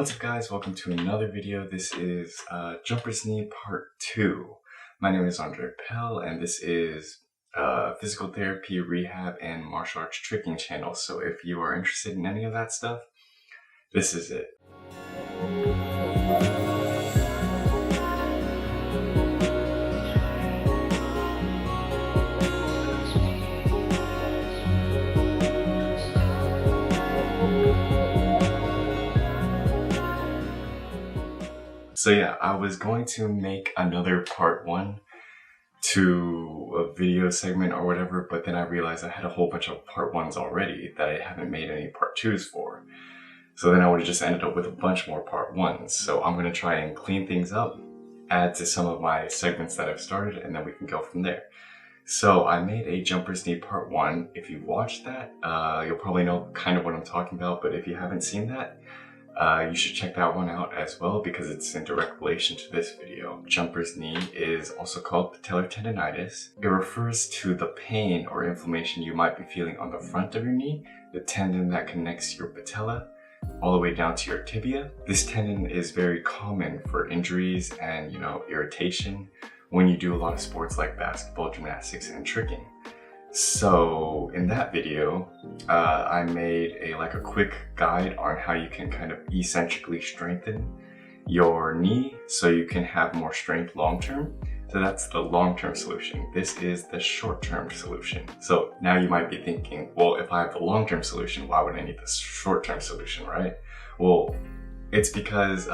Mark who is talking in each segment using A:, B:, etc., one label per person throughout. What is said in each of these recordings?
A: What's up guys, welcome to another video. This is Jumper's Knee Part 2. My name is Andre Pell and this is physical therapy, rehab, and martial arts tricking channel. So if you are interested in any of that stuff, this is it. So yeah, I was going to make another part 1 to a video segment or whatever, but then I realized I had a whole bunch of part 1s already that I haven't made any part 2s for. So then I would have just ended up with a bunch more part 1s. So I'm going to try and clean things up, add to some of my segments that I've started, and then we can go from there. So I made a Jumper's Knee Part 1. If you watched that, you'll probably know kind of what I'm talking about, but if you haven't seen that, you should check that one out as well because it's in direct relation to this video. Jumper's knee is also called patellar tendonitis. It refers to the pain or inflammation you might be feeling on the front of your knee, the tendon that connects your patella all the way down to your tibia. This tendon is very common for injuries and, irritation when you do a lot of sports like basketball, gymnastics, and tricking. So in that video, I made a quick guide on how you can kind of eccentrically strengthen your knee so you can have more strength long-term. So that's the long-term solution. This is the short-term solution. So now you might be thinking, well, if I have the long-term solution, why would I need the short-term solution, right? Well, it's because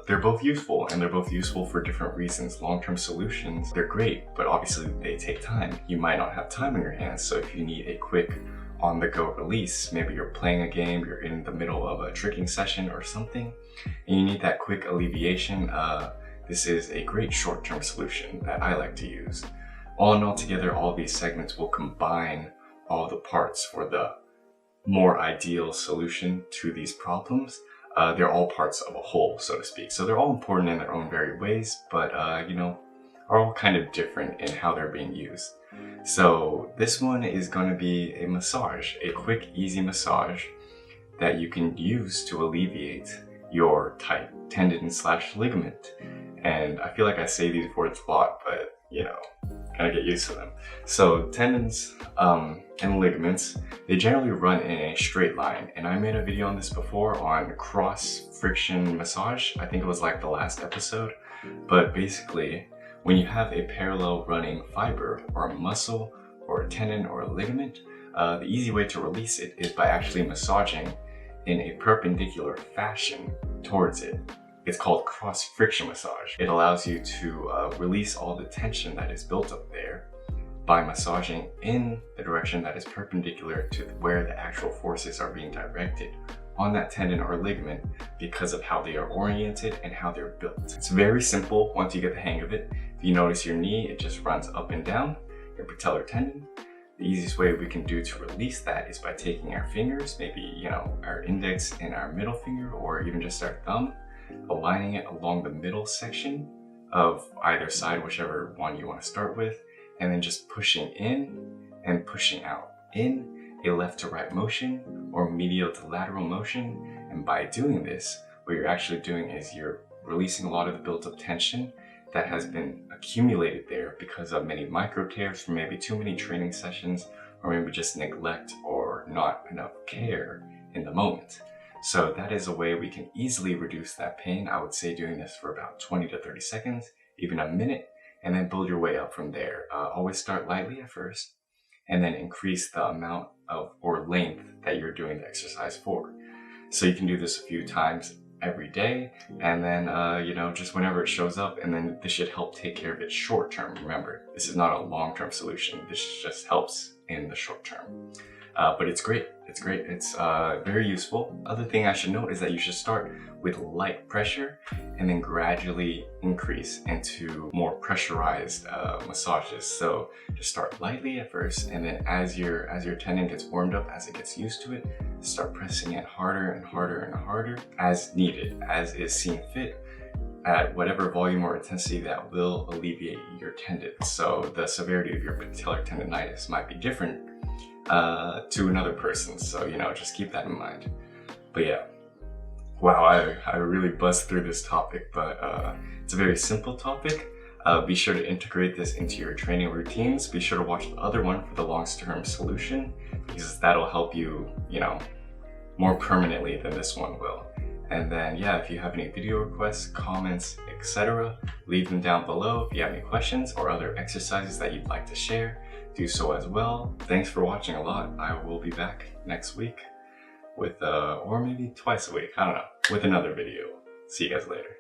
A: they're both useful, and they're both useful for different reasons. Long-term solutions, they're great, but obviously they take time. You might not have time on your hands, so if you need a quick on-the-go release, maybe you're playing a game, you're in the middle of a tricking session or something, and you need that quick alleviation, this is a great short-term solution that I like to use. All in all together, all these segments will combine all the parts for the more ideal solution to these problems. They're all parts of a whole, so to speak. So they're all important in their own varied ways, but are all kind of different in how they're being used. So this one is going to be a massage, a quick, easy massage that you can use to alleviate your tight tendon/ligament. And I feel like I say these words a lot, but kind of get used to them. So tendons and ligaments, they generally run in a straight line. And I made a video on this before on cross friction massage. I think it was like the last episode. But basically, when you have a parallel running fiber or a muscle or a tendon or a ligament, the easy way to release it is by actually massaging in a perpendicular fashion towards it. It's called cross friction massage. It allows you to release all the tension that is built up there by massaging in the direction that is perpendicular to where the actual forces are being directed on that tendon or ligament because of how they are oriented and how they're built. It's very simple once you get the hang of it. If you notice your knee, it just runs up and down, your patellar tendon. The easiest way we can do to release that is by taking our fingers, maybe our index and our middle finger, or even just our thumb, aligning it along the middle section of either side, whichever one you want to start with, and then just pushing in and pushing out in a left to right motion or medial to lateral motion. And by doing this, what you're actually doing is you're releasing a lot of the built up tension that has been accumulated there because of many micro tears from maybe too many training sessions, or maybe just neglect or not enough care in the moment. So that is a way we can easily reduce that pain. I would say doing this for about 20 to 30 seconds, even a minute, and then build your way up from there. Always start lightly at first, and then increase the amount of or length that you're doing the exercise for. So you can do this a few times every day, and then just whenever it shows up, and then this should help take care of it short term. Remember, this is not a long-term solution. This just helps in the short term. But it's great. It's great. It's very useful. Other thing I should note is that you should start with light pressure and then gradually increase into more pressurized massages. So just start lightly at first, and then as your tendon gets warmed up, as it gets used to it, start pressing it harder and harder and harder as needed, as is seen fit, at whatever volume or intensity that will alleviate your tendon. So the severity of your patellar tendonitis might be different to another person, so just keep that in mind. But yeah, Wow, I really buzzed through this topic, but it's a very simple topic. Be sure to integrate this into your training routines. Be sure to watch the other one for the long-term solution, because that'll help you, more permanently than this one will. And then, yeah, if you have any video requests, comments, etc., leave them down below. If you have any questions or other exercises that you'd like to share, do so as well. Thanks for watching a lot. I will be back next week with, or maybe twice a week, I don't know, with another video. See you guys later.